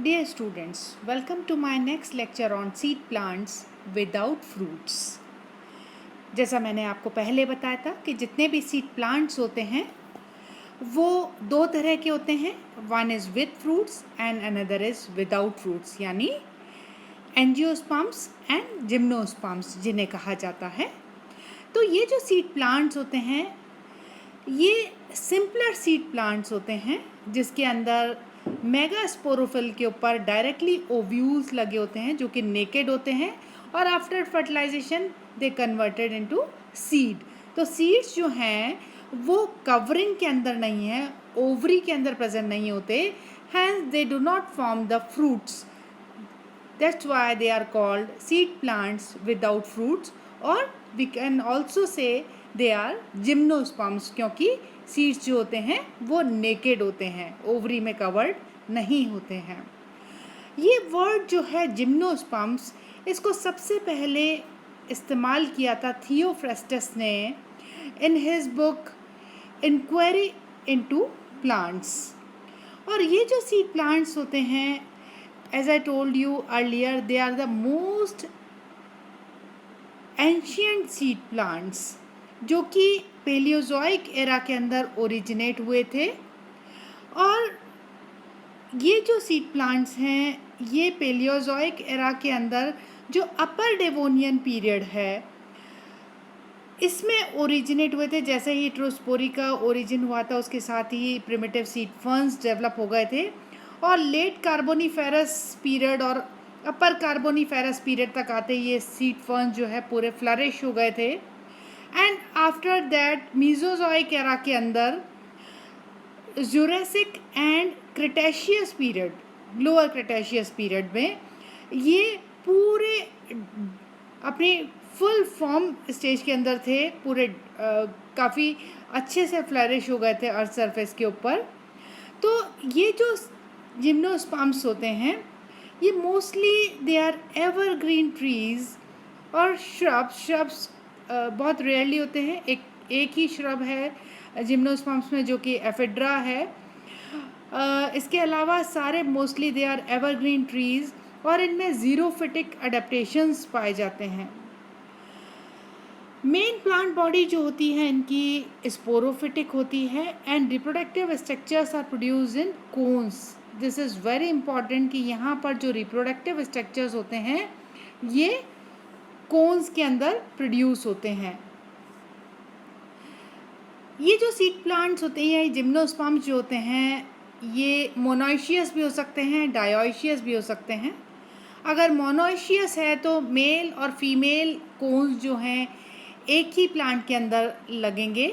Dear students, welcome to my next lecture on seed plants without fruits. जैसा मैंने आपको पहले बताया था कि जितने भी सीड प्लांट्स होते हैं वो दो तरह के होते हैं. One is with fruits and another is without fruits, यानी एंजियोस्पर्म्स एंड जिम्नोस्पर्म्स जिन्हें कहा जाता है. तो ये जो सीड प्लांट्स होते हैं ये सिंपलर सीड प्लांट्स होते हैं जिसके अंदर मेगा स्पोरोफिल के ऊपर डायरेक्टली ओव्यूल्स लगे होते हैं जो कि नेकेड होते हैं और after fertilization they converted into seed. तो सीड्स जो हैं वो कवरिंग के अंदर नहीं है, ओवरी के अंदर प्रेजेंट नहीं होते, hence they do not form the fruits. That's why they are called seed plants without fruits, or we can also say they are gymnosperms क्योंकि सीड्स जो होते हैं वो नेकेड होते हैं, ओवरी में कवर्ड नहीं होते हैं. ये वर्ड जो है जिम्नोस्पर्म्स, इसको सबसे पहले इस्तेमाल किया था थियोफ्रेस्टस ने in his book inquiry into plants. और ये जो सीड प्लांट्स होते हैं, as I told you earlier, they are the most ancient seed plants जो कि पेलियोजोइक एरा के अंदर ओरिजिनेट हुए थे. और ये जो सीड प्लांट्स हैं ये पेलियोजोइक एरा के अंदर जो अपर डेवोनियन पीरियड है इसमें ओरिजिनेट हुए थे. जैसे ही ट्रोस्पोरी का ओरिजिन हुआ था उसके साथ ही प्रिमिटिव सीड फर्न्स डेवलप हो गए थे और लेट कार्बोनीफेरस पीरियड और अपर कार्बोनीफेरस पीरियड तक आते ये सीड फर्न्स जो है पूरे फ्लरिश हो गए थे. And after that Mesozoic era के अंदर Jurassic and Cretaceous period, lower Cretaceous period में ये पूरे अपनी फुल फॉर्म स्टेज के अंदर थे, पूरे काफ़ी अच्छे से फ्लरिश हो गए थे अर्थ सरफेस के ऊपर. तो ये जो जिम्नोस्पर्म्स होते हैं ये mostly they are evergreen trees और श्रब्स बहुत रेयरली होते हैं. एक ही श्रब है जिम्नोस्पर्म्स में जो कि एफिड्रा है. इसके अलावा सारे mostly they are evergreen trees और इनमें ज़ीरोफिटिक अडेप्टेशंस पाए जाते हैं. मेन प्लांट बॉडी जो होती है इनकी स्पोरोफिटिक होती है and reproductive structures are produce in cones. This is very important कि यहाँ पर जो रिप्रोडक्टिव स्ट्रक्चर्स होते हैं ये कोन्स के अंदर प्रोड्यूस होते हैं. ये जो सीड प्लांट्स होते हैं, ये जिम्नोस्पर्म्स जो होते हैं ये मोनोइशियस भी हो सकते हैं, डायोइशियस भी हो सकते हैं. अगर मोनोइशियस है तो मेल और फीमेल कोन्स जो हैं एक ही प्लांट के अंदर लगेंगे.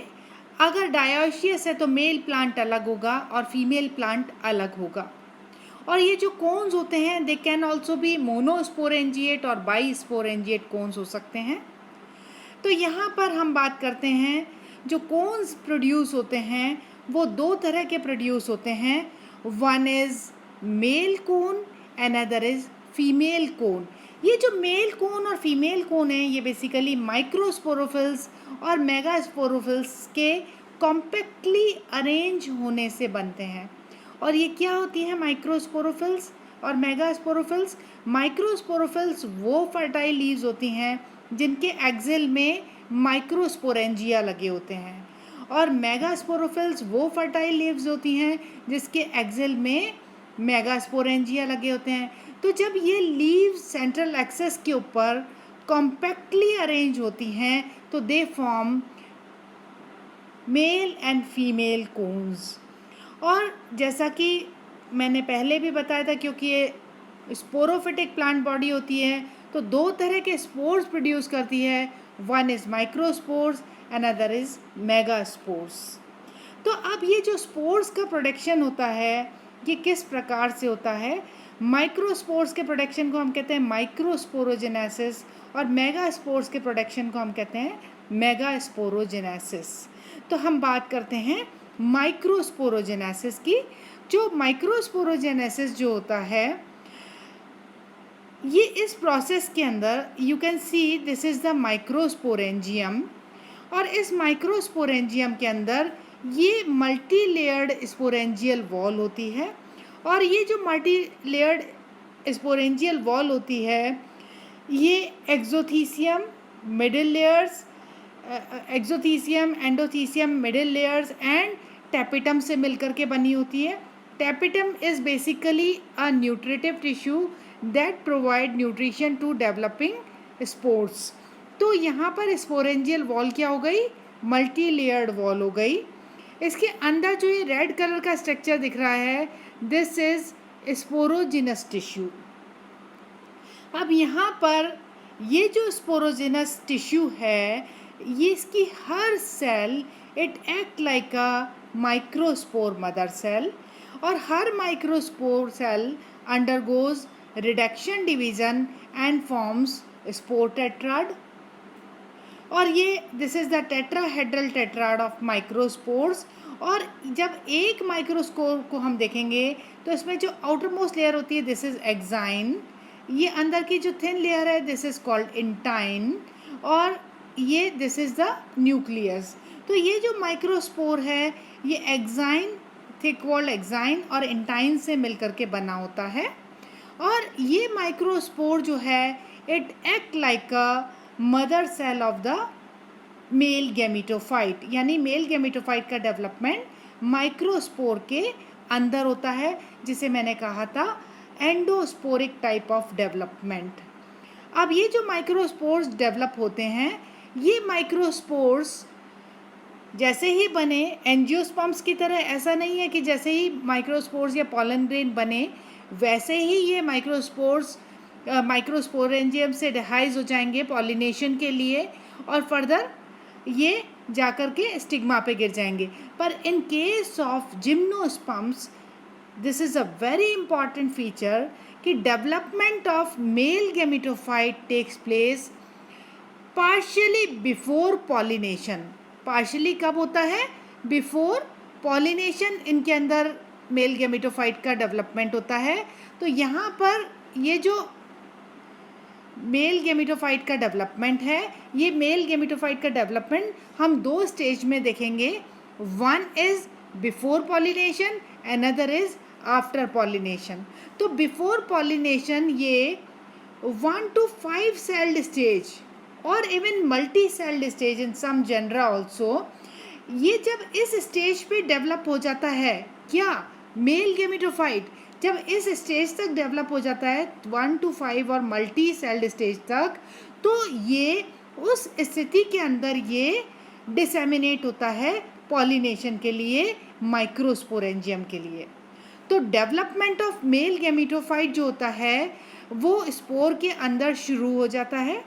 अगर डायोइशियस है तो मेल प्लांट अलग होगा और फीमेल प्लांट अलग होगा. और ये जो कोन्स होते हैं दे कैन ऑल्सो बी मोनोस्पोरेंजिएट और बाईस्पोरेंजिएट कोन्स हो सकते हैं. तो यहाँ पर हम बात करते हैं जो कोन्स प्रोड्यूस होते हैं वो दो तरह के प्रोड्यूस होते हैं. One is male cone, another is female cone. ये जो मेल कोन और फीमेल कोन है ये बेसिकली माइक्रोस्पोरोफिल्स और मेगास्पोरोफिल्स के कॉम्पैक्टली अरेंज होने से बनते हैं. और ये क्या होती है माइक्रोस्पोरोफिल्स और मेगास्पोरोफिल्स? माइक्रोस्पोरोफिल्स वो फर्टाइल लीव्स होती हैं जिनके एक्सिल में माइक्रोस्पोरेंजिया लगे होते हैं और मेगास्पोरोफिल्स वो फर्टाइल लीव्स होती हैं जिसके एक्सिल में मेगास्पोरेंजिया लगे होते हैं. तो जब ये लीव्स सेंट्रल एक्सेस के ऊपर कॉम्पैक्टली अरेंज होती हैं तो they form male and female cones. और जैसा कि मैंने पहले भी बताया था क्योंकि ये स्पोरोफिटिक प्लांट बॉडी होती है तो दो तरह के स्पोर्स प्रोड्यूस करती है. One is microspores, another is megaspores. तो अब ये जो स्पोर्स का प्रोडक्शन होता है ये किस प्रकार से होता है? माइक्रोस्पोर्स के प्रोडक्शन को हम कहते हैं माइक्रोस्पोरोजेनेसिस और मेगास्पोर्स के प्रोडक्शन को हम कहते हैं मेगास्पोरोजेनेसिस. तो हम बात करते हैं माइक्रोस्पोरोजेनेसिस की. जो माइक्रोस्पोरोजेनेसिस जो होता है ये इस प्रोसेस के अंदर you can see this is the microsporangium. और इस माइक्रोस्पोरेंजियम के अंदर ये मल्टी लेयर्ड स्पोरेंजियल वॉल होती है और ये जो मल्टी लेयर्ड स्पोरेंजियल वॉल होती है, ये exothecium middle layers, exothecium, endothecium middle layers and tapetum से मिलकर के बनी होती है. Tapetum is basically a nutritive tissue that provide nutrition to developing spores. तो यहाँ पर स्पोरेंजियल वॉल क्या हो गई, मल्टी लेयर्ड वॉल हो गई. इसके अंदर जो ये रेड कलर का स्ट्रक्चर दिख रहा है, दिस इज स्पोरोजिनस टिश्यू. अब यहाँ पर ये जो स्पोरोजिनस टिश्यू है, ये इसकी हर cell it act like a microspore mother cell, और हर microspore cell undergoes reduction division and forms spore tetrad. और ये this is the tetrahedral tetrad of microspores. और जब एक माइक्रोस्पोर को हम देखेंगे तो इसमें जो आउटर मोस्ट लेयर होती है, दिस इज एक्साइन. ये अंदर की जो थिन लेयर है, दिस इज कॉल्ड इंटाइन. और ये दिस इज द न्यूक्लियस. तो ये जो माइक्रोस्पोर है, ये एक्साइन, थिक वॉल्ड एक्साइन और इंटाइन से मिलकर के बना होता है. और ये माइक्रोस्पोर जो है, it act like a mother cell of the male gametophyte. यानी मेल गैमेटोफाइट का डेवलपमेंट माइक्रोस्पोर के अंदर होता है, जिसे मैंने कहा था एंडोस्पोरिक टाइप ऑफ डेवलपमेंट. अब ये जो माइक्रोस्पोर्स डेवलप होते हैं, ये माइक्रोस्पोर्स जैसे ही बने एंजियोस्पर्म्स की तरह, ऐसा नहीं है कि जैसे ही माइक्रोस्पोर्स या पॉलन ग्रेन बने वैसे ही ये माइक्रोस्पोर्स माइक्रोस्पोरेंजियम से डिहाइज हो जाएंगे पॉलिनेशन के लिए, और फर्दर ये जाकर के स्टिग्मा पे गिर जाएंगे. पर in case of gymnosperms, this is a very important feature कि development of male gametophyte takes place partially before pollination. Partially कब होता है, बिफोर पॉलिनेशन इनके अंदर मेल गैमेटोफाइट का डेवलपमेंट होता है. तो यहाँ पर ये जो मेल गैमेटोफाइट का डेवलपमेंट है, ये मेल गैमेटोफाइट का डेवलपमेंट हम दो स्टेज में देखेंगे. One is before pollination, another is after pollination. तो बिफोर पॉलिनेशन ये 1 to 5 celled stage और इवन मल्टी सेल्ड स्टेज इन सम जेनरा ऑल्सो, ये जब इस स्टेज पे डेवलप हो जाता है, क्या मेल गैमेटोफाइट जब इस स्टेज तक डेवलप हो जाता है 1 to 5 और मल्टी सेल्ड स्टेज तक, तो ये उस स्थिति के अंदर ये डिसेमिनेट होता है पॉलिनेशन के लिए, माइक्रोस्पोरेंजियम के लिए. तो डेवलपमेंट ऑफ मेल गैमेटोफाइट जो होता है वो स्पोर के अंदर शुरू हो जाता है.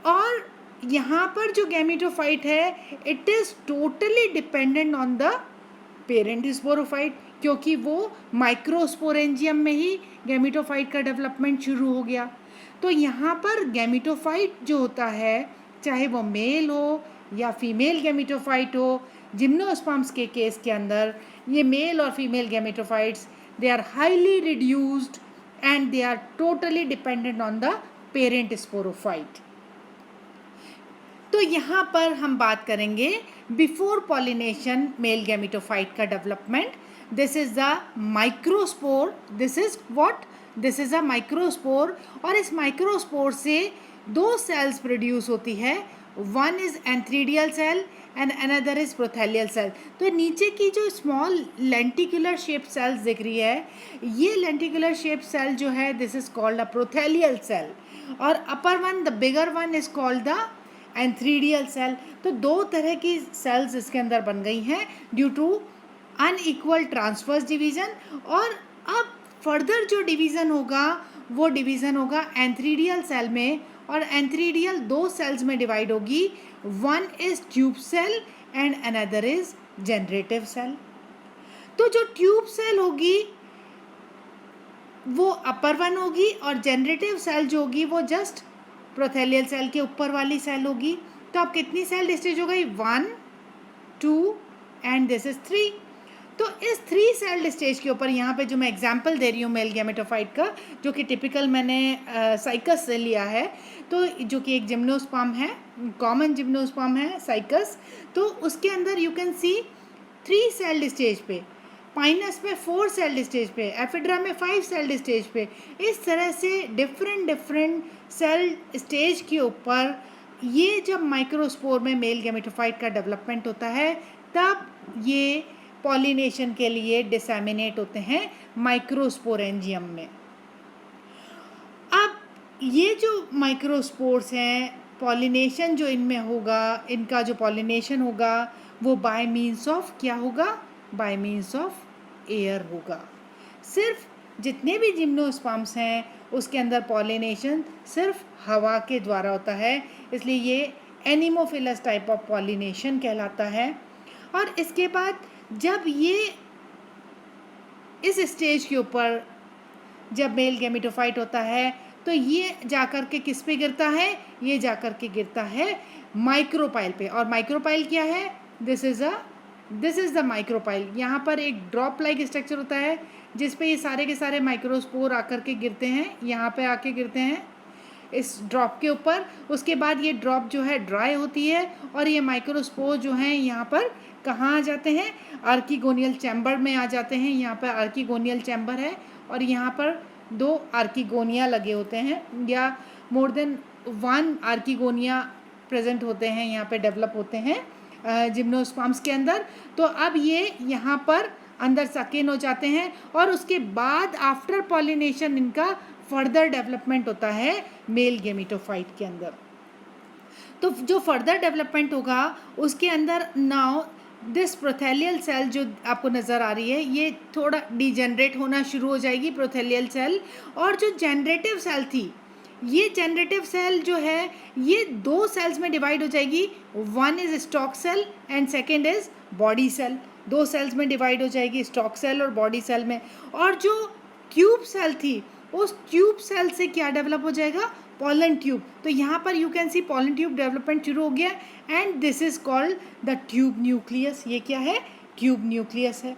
और यहाँ पर जो गैमेटोफाइट है, it is totally dependent on the parent sporophyte, क्योंकि वो माइक्रोस्पोरेंजियम में ही गैमेटोफाइट का डेवलपमेंट शुरू हो गया. तो यहाँ पर गैमेटोफाइट जो होता है, चाहे वो मेल हो या फीमेल गैमेटोफाइट हो, जिम्नोस्पर्म्स के केस के अंदर ये मेल और female gametophytes, they are highly reduced and they are totally dependent on the parent sporophyte. तो यहाँ पर हम बात करेंगे बिफोर पॉलिनेशन मेल गैमेटोफाइट का development. This is the microspore. This is what, this is a microspore. और इस microspore से दो सेल्स प्रोड्यूस होती है. One is antheridial cell and another is प्रोथेलियल cell. तो नीचे की जो स्मॉल लेंटिकुलर शेप सेल्स दिख रही है, ये लेंटिकुलर शेप सेल जो है, this is called a prothallial cell. और upper one, the bigger one, is called the antheridial cell. तो दो तरह की सेल्स इसके अंदर बन गई हैं due to unequal transverse division. और अब फर्दर जो डिवीज़न होगा वो डिवीज़न होगा एंथ्रीडियल सेल में, और एंथ्रीडियल दो सेल्स में डिवाइड होगी. One is tube cell and another is generative cell. तो जो ट्यूब सेल होगी वो अपर वन होगी, और जनरेटिव सेल जो होगी वो जस्ट प्रोथेलियल सेल के ऊपर वाली सेल होगी. तो अब कितनी सेल स्टेज हो गई, 1 2 एंड दिस इज 3. तो इस 3 सेल्ड स्टेज के ऊपर यहाँ पे जो मैं एग्जांपल दे रही हूँ मेल गैमेटोफाइट का, जो कि टिपिकल मैंने साइकस से लिया है, तो जो कि एक जिम्नोस्पर्म है, कॉमन जिम्नोस्पर्म है साइकस. तो उसके अंदर you can C 3 sailed stage पे पाइनस में 4 सेल्ड स्टेज पे, एफिड्रा में 5 सेल्ड स्टेज पे। इस तरह से डिफरेंट सेल स्टेज के ऊपर ये जब माइक्रोस्पोर में मेल गैमेटोफाइट का डेवलपमेंट होता है तब ये पॉलिनेशन के लिए डिसेमिनेट होते हैं माइक्रोस्पोरेंजियम में। अब ये जो माइक्रोस्पोर्स हैं, पॉलिनेशन जो इनमें होगा, इनका जो पॉलिनेशन होगा वो बाय मीन्स ऑफ क्या होगा? बाय मीन्स ऑफ एयर होगा। सिर्फ जितने भी जिम्नोस्पर्म्स हैं उसके अंदर पॉलिनेशन सिर्फ हवा के द्वारा होता है, इसलिए ये एनिमोफिलस टाइप ऑफ पॉलिनेशन कहलाता है। और इसके बाद जब ये इस स्टेज के ऊपर जब मेल गैमेटोफाइट होता है तो ये जाकर के किस पे गिरता है? ये जाकर के गिरता है माइक्रोपाइल पे। और माइक्रोपाइल क्या है? This is the micropyle. यहाँ पर एक ड्रॉप लाइक स्ट्रक्चर होता है जिस पे ये सारे के सारे माइक्रोस्पोर आकर के गिरते हैं, यहाँ पे आके गिरते हैं इस ड्रॉप के ऊपर। उसके बाद ये ड्रॉप जो है ड्राई होती है और ये माइक्रोस्पोर जो हैं यहाँ पर कहाँ आ जाते हैं? आर्किगोनियल चैम्बर में आ जाते हैं। यहाँ पर आर्किगोनियल चैम्बर है और यहाँ पर 2 आर्किगोनिया लगे होते हैं या मोर देन 1 आर्किगोनिया प्रेजेंट होते हैं, यहाँ पे डेवलप होते हैं जिम्नोस्पर्म्स के अंदर। तो अब ये यहाँ पर अंदर सकिन हो जाते हैं और उसके बाद आफ्टर पॉलिनेशन इनका फर्दर डेवलपमेंट होता है मेल गैमेटोफाइट के अंदर। तो जो फर्दर डेवलपमेंट होगा उसके अंदर नाउ दिस प्रोथेलियल सेल जो आपको नज़र आ रही है ये थोड़ा डिजेनरेट होना शुरू हो जाएगी, प्रोथेलियल सेल। और जो जनरेटिव सेल थी, ये जनरेटिव सेल जो है ये 2 सेल्स में डिवाइड हो जाएगी। 1 is stalk cell and second is body cell. 2 cells में डिवाइड हो जाएगी, स्टॉक सेल और बॉडी सेल में। और जो ट्यूब सेल थी उस ट्यूब सेल से क्या डेवलप हो जाएगा? Pollen tube. तो यहाँ पर you can C pollen tube development शुरू हो गया and this is called the tube nucleus. ये क्या है? ट्यूब न्यूक्लियस है।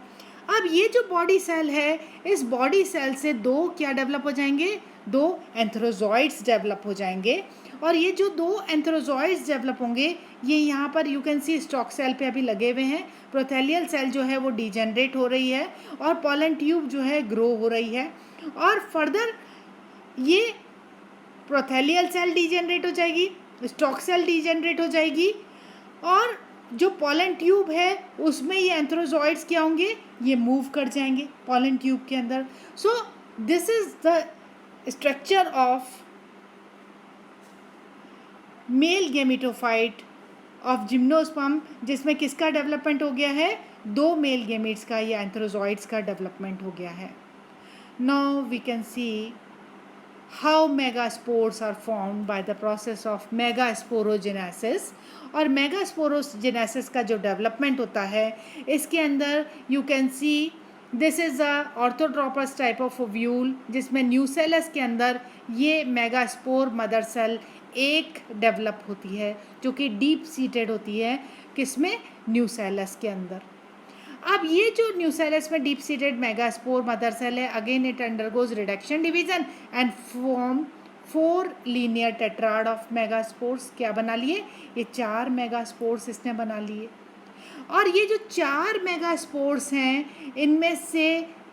अब ये जो बॉडी सेल है, इस बॉडी सेल से 2 क्या डेवलप हो जाएंगे? 2 एंथ्रोजॉइड्स डेवलप हो जाएंगे। और ये जो 2 एंथ्रोजॉइड्स डेवलप होंगे ये यहाँ पर you can see stalk cell पे अभी लगे हुए हैं। प्रोथेलियल सेल जो है वो डिजेनरेट हो रही है और पॉलन ट्यूब जो है ग्रो हो रही है। और फर्दर ये प्रोथेलियल सेल डिजेनरेट हो जाएगी, स्टॉक सेल डिजेनरेट हो जाएगी और जो पॉलन ट्यूब है उसमें ये एंथ्रोजॉइड्स क्या होंगे? ये मूव कर जाएंगे पॉलन ट्यूब के अंदर। सो this is the structure of male gametophyte of gymnosperm, जिसमें किसका डेवलपमेंट हो गया है? 2 मेल गैमेट्स का या एंथ्रोजॉइड्स का डेवलपमेंट हो गया है। Now we can see how megaspores are formed by the process of megasporogenesis। और megasporogenesis का जो डेवलपमेंट होता है इसके अंदर you can see this is a orthotropous type of ovule, जिसमें न्यूसेलस के अंदर ये मेगास्पोर मदर सेल एक डेवलप होती है जो कि डीप सीटेड होती है। किसमें? न्यूसेलस के अंदर। अब ये जो न्यूसेलस में deep seated megaspore mother cell है, again it undergoes reduction division and form 4 linear tetrad of megaspores. क्या बना लिए? ये 4 मेगास्पोर्स इसने बना लिए। और ये जो 4 मेगास्पोर्स हैं इनमें से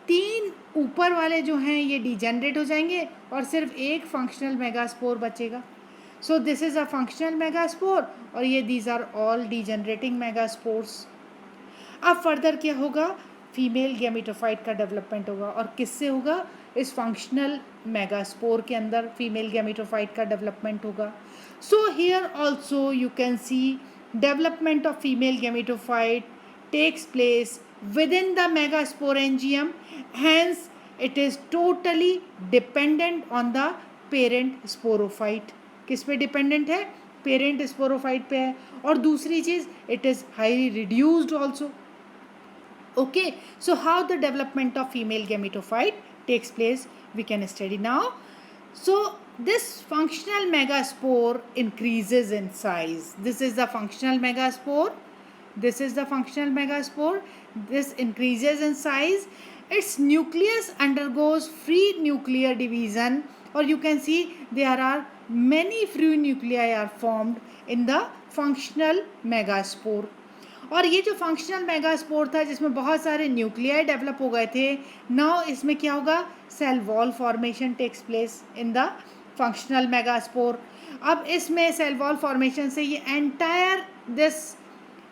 3 ऊपर वाले जो हैं ये डिजेनरेट हो जाएंगे और सिर्फ एक फंक्शनल मेगास्पोर बचेगा। So this is a functional megaspore और ये दीज आर ऑल डिजेनरेटिंग मेगास्पोर्स। अब फर्दर क्या होगा? फीमेल गैमेटोफाइट का डेवलपमेंट होगा। और किससे होगा? इस फंक्शनल मेगास्पोर के अंदर फीमेल गैमेटोफाइट का डेवलपमेंट होगा। So here also you can see development of female gametophyte takes place within the megasporangium, hence it is totally dependent on the parent sporophyte. किस पे डिपेंडेंट है? Parent sporophyte पे है। और दूसरी चीज़ it is highly reduced also. Okay, so how the development of female gametophyte takes place we can study now. So this functional megaspore increases in size. This is the functional megaspore. This is the functional megaspore. This increases in size. Its nucleus undergoes free nuclear division, or you can see there are many free nuclei are formed in the functional megaspore. और ये जो functional megaspore था जिसमें बहुत सारे nuclei develop हो गए थे, नाउ इसमें क्या होगा, cell wall formation takes place in the functional megaspore. अब इसमें सेल वॉल फॉर्मेशन से ये entire this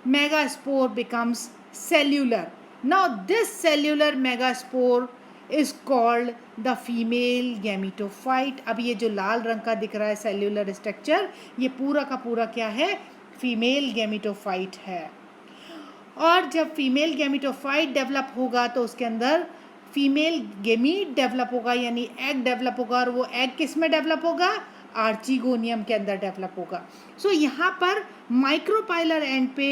megaspore becomes cellular. Now this cellular megaspore is called the female gametophyte. अब ये जो लाल रंग का दिख रहा है सेल्यूलर स्ट्रक्चर, ये पूरा का पूरा क्या है, फीमेल गैमेटोफाइट है। और जब फीमेल गैमेटोफाइट डेवलप होगा तो उसके अंदर फीमेल गेमीट डेवलप होगा, यानी एग डेवलप होगा, और वो एग किस में डेवलप होगा, आर्चिगोनियम के अंदर डेवलप होगा। सो यहाँ पर माइक्रोपाइलर एंड पे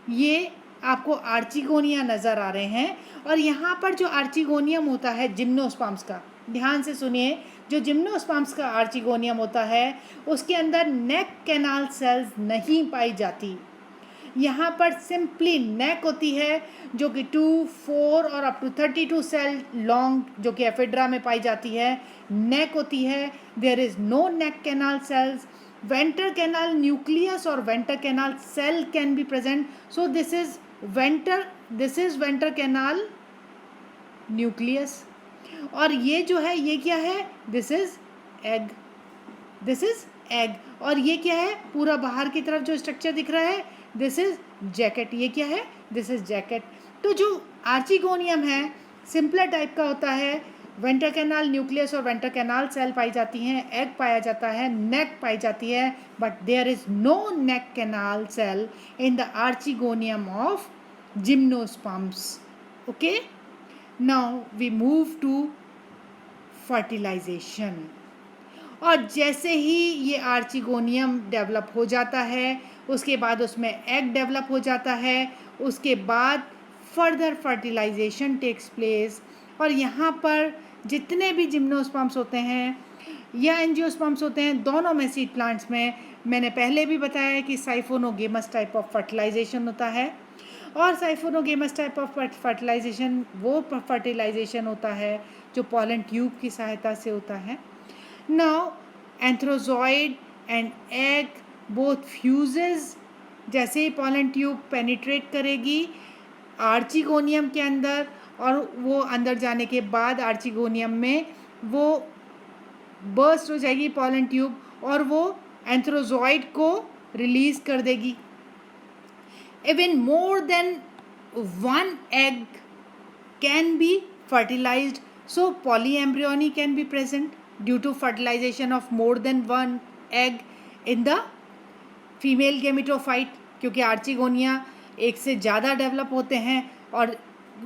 ये आपको आर्चिगोनिया नज़र आ रहे हैं, और यहाँ पर जो आर्चिगोनियम होता है जिम्नोस्पर्म्स का, ध्यान से सुनिए, जो जिम्नोस्पर्म्स का आर्चिगोनियम होता है उसके अंदर नेक कैनाल सेल्स नहीं पाई जाती। यहाँ पर सिंपली नेक होती है जो कि 2, 4 और अप टू 32 सेल लॉन्ग जो कि एफिड्रा में पाई जाती है, नेक होती है। There is no neck canal cells. Venter canal nucleus और venter canal cell can be present. So this is venter canal nucleus, और ये जो है ये क्या है, this is egg, this is egg. और ये क्या है, पूरा बाहर की तरफ जो स्ट्रक्चर दिख रहा है, दिस इज जैकेट, ये क्या है, दिस इज जैकेट। तो जो आर्चिगोनियम है सिंपलर टाइप का होता है, वेंटर कैनाल न्यूक्लियस और वेंटर कैनाल सेल पाई जाती हैं, एग पाया जाता है, नेक पाई जाती है, but there is no neck canal cell in the archegonium of gymnosperms. Okay, now we move to fertilization. और जैसे ही ये आर्चिगोनियम डेवलप हो जाता है उसके बाद उसमें एग डेवलप हो जाता है, उसके बाद फर्दर फर्टिलाइजेशन टेक्स प्लेस। और यहाँ पर जितने भी जिम्नोस्पर्म्स होते हैं या एंजियोस्पर्म्स होते हैं, दोनों में सीड प्लांट्स में, मैंने पहले भी बताया है कि साइफोनोगेमस टाइप ऑफ फर्टिलाइजेशन होता है। और साइफोनोगेमस टाइप ऑफ फर्टिलाइजेशन वो फर्टिलाइजेशन होता है जो पॉलन ट्यूब की सहायता से होता है। Now antherozoid and egg both fuses. जैसे ही पॉलन ट्यूब पेनिट्रेट करेगी आर्चिगोनियम के अंदर, और वो अंदर जाने के बाद आर्चिगोनियम में वो बर्स्ट हो जाएगी पॉलन ट्यूब, और वो एंथ्रोजॉइड को रिलीज कर देगी। Even more than 1 egg can be fertilized, so polyembryony can be present due to fertilization of more than 1 egg in the female gametophyte, क्योंकि आर्चिगोनिया एक से ज़्यादा डेवलप होते हैं और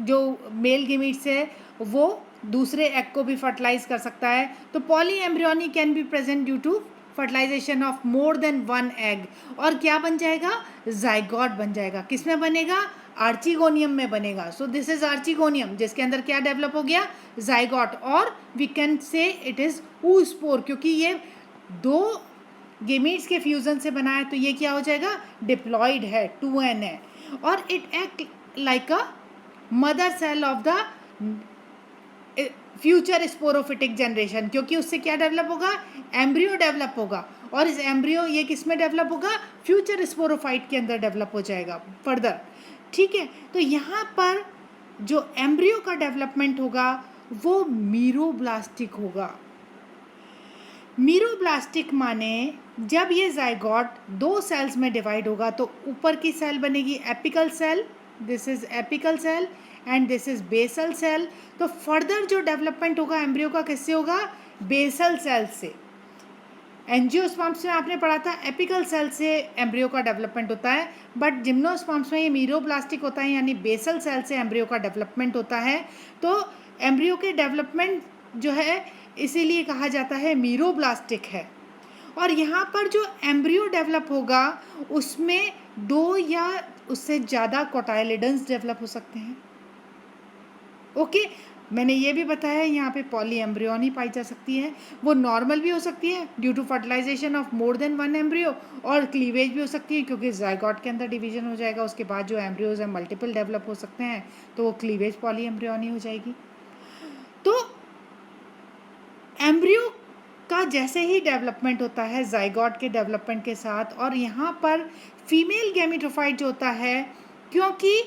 जो मेल गेमीट्स है वो दूसरे एग को भी फर्टिलाइज कर सकता है। तो polyembryony can be present due to fertilization of more than 1 egg, और क्या बन जाएगा, जाइगोट बन जाएगा। किस में बनेगा, आर्चिगोनियम में बनेगा। सो दिस इज आर्चिगोनियम जिसके अंदर क्या डेवलप हो गया, जाइगोट, और we can say it is oospore, क्योंकि ये 2 गेमीट्स के फ्यूजन से बना है, तो ये क्या हो जाएगा, डिप्लॉयड है, 2n है, और it act like a mother cell of the future sporophytic generation, क्योंकि उससे क्या डेवलप होगा, एम्ब्रियो डेवलप होगा, और इस एम्ब्रियो ये किस में डेवलप होगा, फ्यूचर स्पोरोफाइट के अंदर डेवलप हो जाएगा फर्दर। ठीक है, तो यहाँ पर जो एम्ब्रियो का डेवलपमेंट होगा वो मीरोब्लास्टिक होगा। मीरोब्लास्टिक माने जब ये जाइगोट 2 सेल्स में डिवाइड होगा तो ऊपर की सेल बनेगी apical cell, this is apical cell, and this is basal cell. तो फर्दर जो डेवलपमेंट होगा एम्ब्रियो का किससे होगा, बेसल सेल से। एंजियोस्पर्म्स में आपने पढ़ा था एपिकल सेल से एम्ब्रियो का डेवलपमेंट होता है, बट जिम्नोस्पर्म्स में ये मीरोब्लास्टिक होता है, यानी बेसल सेल से एम्ब्रियो का डेवलपमेंट होता है। तो एम्ब्रियो के डेवलपमेंट जो है इसीलिए कहा जाता है मीरोब्लास्टिक है। और यहाँ पर जो एम्ब्रियो डेवलप होगा उसमें 2 या उससे ज़्यादा कोटाइलिडन्स डेवलप हो सकते हैं। ओके, मैंने ये भी बताया यहाँ पे पॉलीएम्ब्रियोनी पाई जा सकती है, वो नॉर्मल भी हो सकती है due to fertilization of more than 1 embryo, और क्लीवेज भी हो सकती है क्योंकि जाइगोट के अंदर डिवीजन हो जाएगा, उसके बाद जो एम्ब्रियोज हैं मल्टीपल डेवलप हो सकते हैं, तो वो क्लीवेज पॉलीएम्ब्रियोनी हो जाएगी। तो एम्ब्रियो का जैसे ही डेवलपमेंट होता है जाइगोट के डेवलपमेंट के साथ, और यहाँ पर फीमेल गैमेटोफाइट जो होता है क्योंकि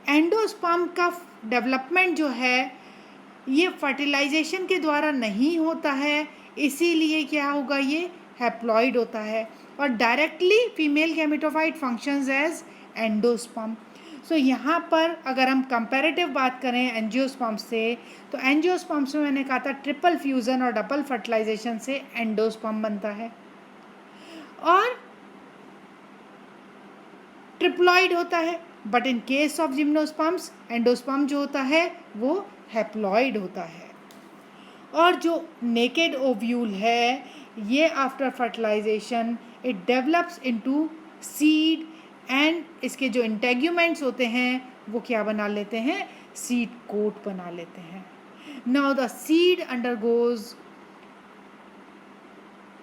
एंडोस्पर्म का डेवलपमेंट जो है ये फर्टिलाइजेशन के द्वारा नहीं होता है, इसीलिए क्या होगा, ये हैप्लॉइड होता है और directly female gametophyte functions as endosperm. So यहाँ पर अगर हम कंपैरेटिव बात करें एंजियोस्पर्म से, तो एंजियोस्पर्म में मैंने कहा था ट्रिपल फ्यूजन और डबल फर्टिलाइजेशन से एंडोस्पर्म बनता है और ट्रिप्लॉइड होता है। But in case of gymnosperms endosperm जो होता है वो हैप्लॉइड होता है। और जो नेकेड ओव्यूल है ये after fertilization it develops into seed and इसके जो इंटेग्यूमेंट्स होते हैं वो क्या बना लेते हैं, सीड कोट बना लेते हैं। Now the seed undergoes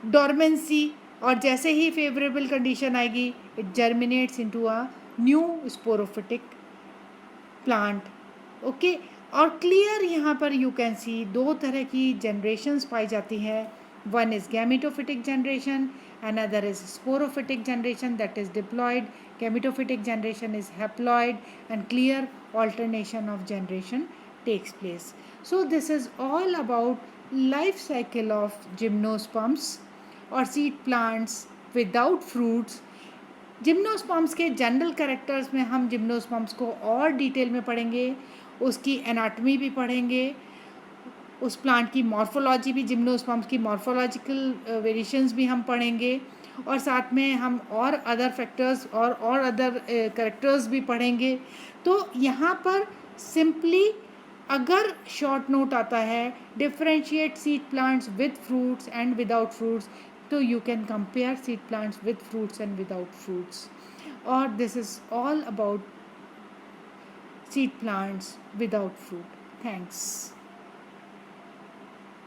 dormancy और जैसे ही फेवरेबल कंडीशन आएगी it germinates into a new sporophytic plant. Okay, और क्लियर यहाँ पर यू कैन सी दो तरह की जनरेशन्स पाई जाती हैं। One is gametophytic generation, another is sporophytic generation that is diploid. Gametophytic generation is haploid and clear alternation of generation takes place. So this is all about life cycle of gymnosperms और seed plants without fruits. Gymnosperms के general characters में हम gymnosperms को और detail में पढ़ेंगे, उसकी anatomy भी पढ़ेंगे, उस प्लांट की मॉर्फोलॉजी भी, जिम्नोस्पर्म्स की मॉर्फोलॉजिकल वेरिएशंस भी हम पढ़ेंगे और साथ में हम और अदर फैक्टर्स और अदर कैरेक्टर्स भी पढ़ेंगे। तो यहाँ पर सिंपली अगर शॉर्ट नोट आता है differentiate seed plants with fruits and without fruits, तो you can compare seed plants with fruits and without fruits. और this is all about seed plants without fruit. Thanks.